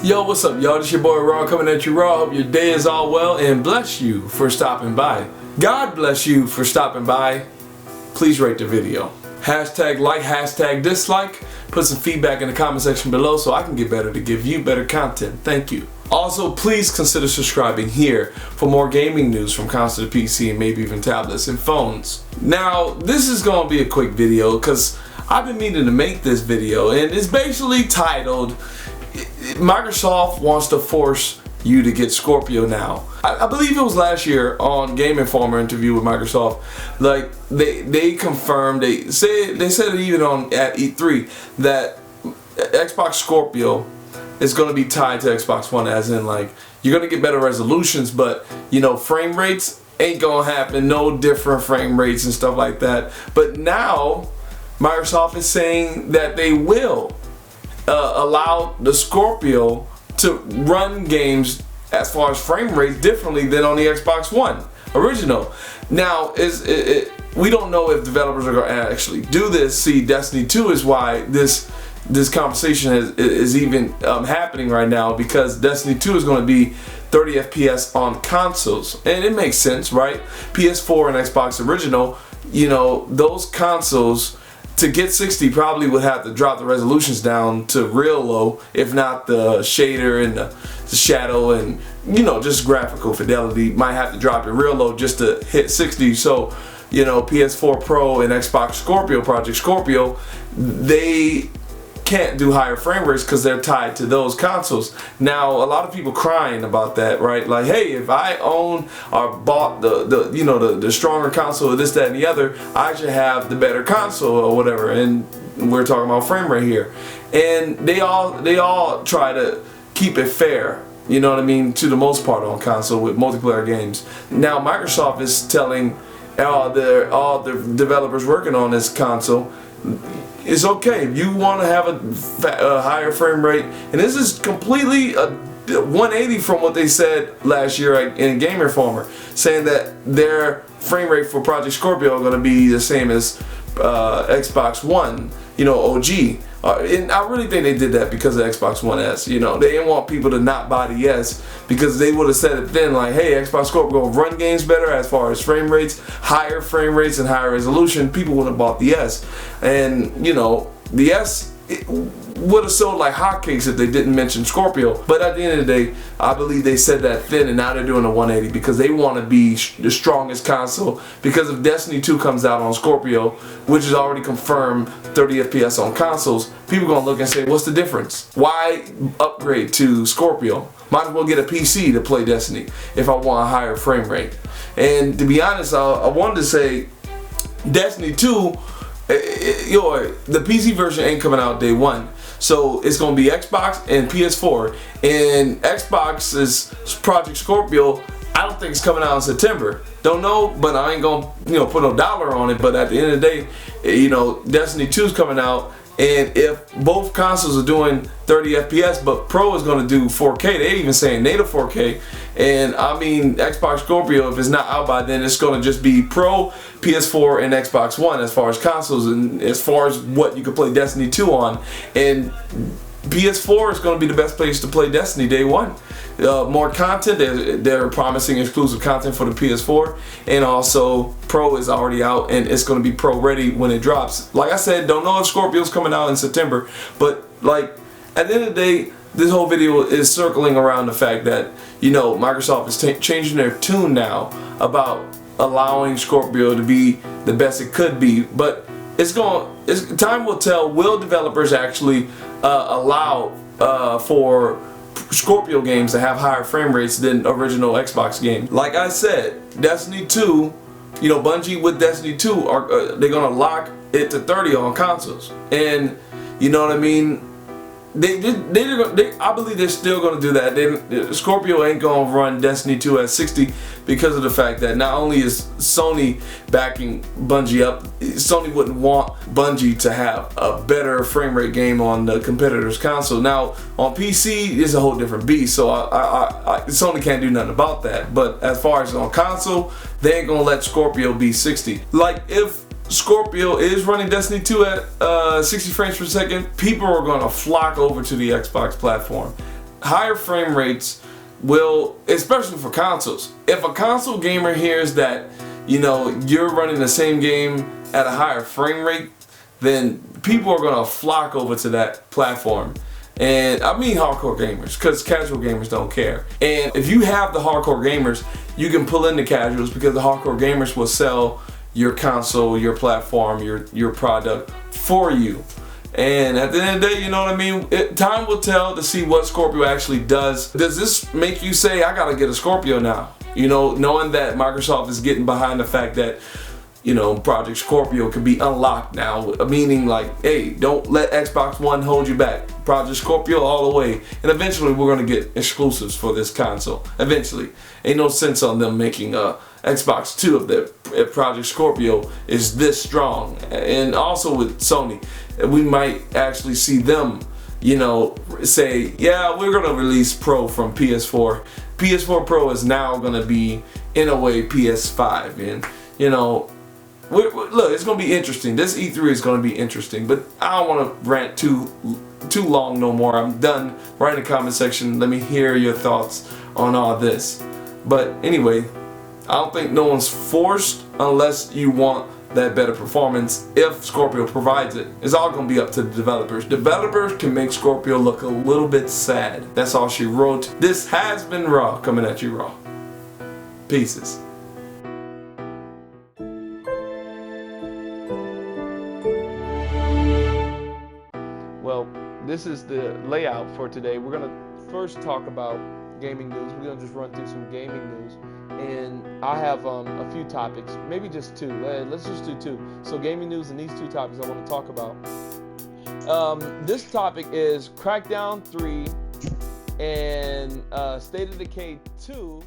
Yo, what's up, y'all? This your boy Raw coming at you raw. Hope your day is all well and bless you for stopping by. God bless you for stopping by. Please rate the video. Hashtag like, hashtag dislike. Put some feedback in the comment section below so I can get better to give you better content. Thank you. Also, please consider subscribing here for more gaming news from console to PC and maybe even tablets and phones. Now, this is going to be a quick video because I've been meaning to make this video, and it's basically titled Microsoft wants to force you to get Scorpio now. I believe it was last year on Game Informer interview with Microsoft. Like they confirmed, they said it even at E3 that Xbox Scorpio is going to be tied to Xbox One, as in like you're going to get better resolutions, but you know, frame rates ain't going to happen, no different frame rates and stuff like that. But now Microsoft is saying that they will allow the Scorpio to run games as far as frame rates differently than on the Xbox One original. Now, we don't know if developers are going to actually do this. See, Destiny 2 is why this conversation is even happening right now, because Destiny 2 is going to be 30 FPS on consoles, and it makes sense, right? PS4 and Xbox original, you know, those consoles, to get 60 probably would have to drop the resolutions down to real low, if not the shader and the shadow and, you know, just graphical fidelity might have to drop it real low just to hit 60. So, you know, PS4 Pro and Xbox Scorpio, Project Scorpio, they can't do higher frame rates because they're tied to those consoles. Now, a lot of people crying about that, right? Like, hey, if I own or bought the stronger console, this, that, and the other, I should have the better console or whatever. And we're talking about frame rate here, and they all try to keep it fair, you know what I mean, to the most part on console with multiplayer games. Now Microsoft is telling all the developers working on this console, it's okay if you want to have a higher frame rate, and this is completely a 180 from what they said last year in Game Informer, saying that their frame rate for Project Scorpio are going to be the same as Xbox One, you know, OG. And I really think they did that because of Xbox One S. You know, they didn't want people to not buy the S, because they would have said it then, like, hey, Xbox Scorpio will run games better as far as frame rates, higher frame rates and higher resolution. People would have bought the S. And, you know, the S would have sold like hotcakes if they didn't mention Scorpio. But at the end of the day, I believe they said that then, and now they're doing a 180 because they want to be the strongest console. Because if Destiny 2 comes out on Scorpio, which is already confirmed 30 FPS on consoles, people are going to look and say, what's the difference? Why upgrade to Scorpio? Might as well get a PC to play Destiny if I want a higher frame rate. And to be honest, I wanted to say Destiny 2, the PC version ain't coming out day one. So it's going to be Xbox and PS4. And Xbox's Project Scorpio, I don't think it's coming out in September. Don't know, but I ain't going to, you know, put no dollar on it. But at the end of the day, you know, Destiny 2 is coming out. And if both consoles are doing 30 FPS, but Pro is going to do 4K, they ain't even saying native 4K. And I mean, Xbox Scorpio, if it's not out by then, it's going to just be Pro, PS4, and Xbox One as far as consoles and as far as what you can play Destiny 2 on. And PS4 is going to be the best place to play Destiny day one. More content, they're promising exclusive content for the PS4, and also Pro is already out and it's going to be Pro ready when it drops. Like I said, don't know if Scorpio's coming out in September, but like at the end of the day, this whole video is circling around the fact that, you know, Microsoft is changing their tune now about allowing Scorpio to be the best it could be. But time will tell. Will developers actually allow for Scorpio games to have higher frame rates than original Xbox games? Like I said, Destiny 2, you know, Bungie with Destiny 2 they're gonna lock it to 30 on consoles, and you know what I mean. I believe they're still going to do that. Scorpio ain't going to run Destiny 2 at 60 because of the fact that not only is Sony backing Bungie up, Sony wouldn't want Bungie to have a better frame rate game on the competitor's console. Now, on PC, it's a whole different beast, so Sony can't do nothing about that. But as far as on console, they ain't going to let Scorpio be 60. Like, if Scorpio is running Destiny 2 at 60 frames per second, people are going to flock over to the Xbox platform. higher frame rates will, especially for consoles. If a console gamer hears that, you know, you're running the same game at a higher frame rate, then people are gonna flock over to that platform. And I mean hardcore gamers, because casual gamers don't care. And if you have the hardcore gamers, you can pull in the casuals, because the hardcore gamers will sell your console, your platform, your product for you. And at the end of the day, you know what I mean? Time will tell to see what Scorpio actually does. Does this make you say, I gotta get a Scorpio now? You know, knowing that Microsoft is getting behind the fact that, you know, Project Scorpio can be unlocked now, meaning like, hey, don't let Xbox One hold you back. Project Scorpio all the way. And eventually we're gonna get exclusives for this console. Eventually. Ain't no sense on them making a Xbox 2 if Project Scorpio is this strong. And also with Sony, we might actually see them, you know, say, yeah, we're gonna release Pro from PS4. PS4 Pro is now gonna be, in a way, PS5. And, you know, look, it's gonna be interesting. This E3 is gonna be interesting, but I don't want to rant too long no more. I'm done. Write in the comment section. Let me hear your thoughts on all this. But anyway, I don't think no one's forced unless you want that better performance. If Scorpio provides it, it's all gonna be up to the developers. Developers can make Scorpio look a little bit sad. That's all she wrote. This has been Raw, coming at you raw. Pieces. Well, this is the layout for today. We're gonna first talk about gaming news. We're gonna just run through some gaming news, and I have a few topics, maybe just two. Let's just do two. So gaming news and these two topics I want to talk about. This topic is Crackdown 3 and State of Decay 2.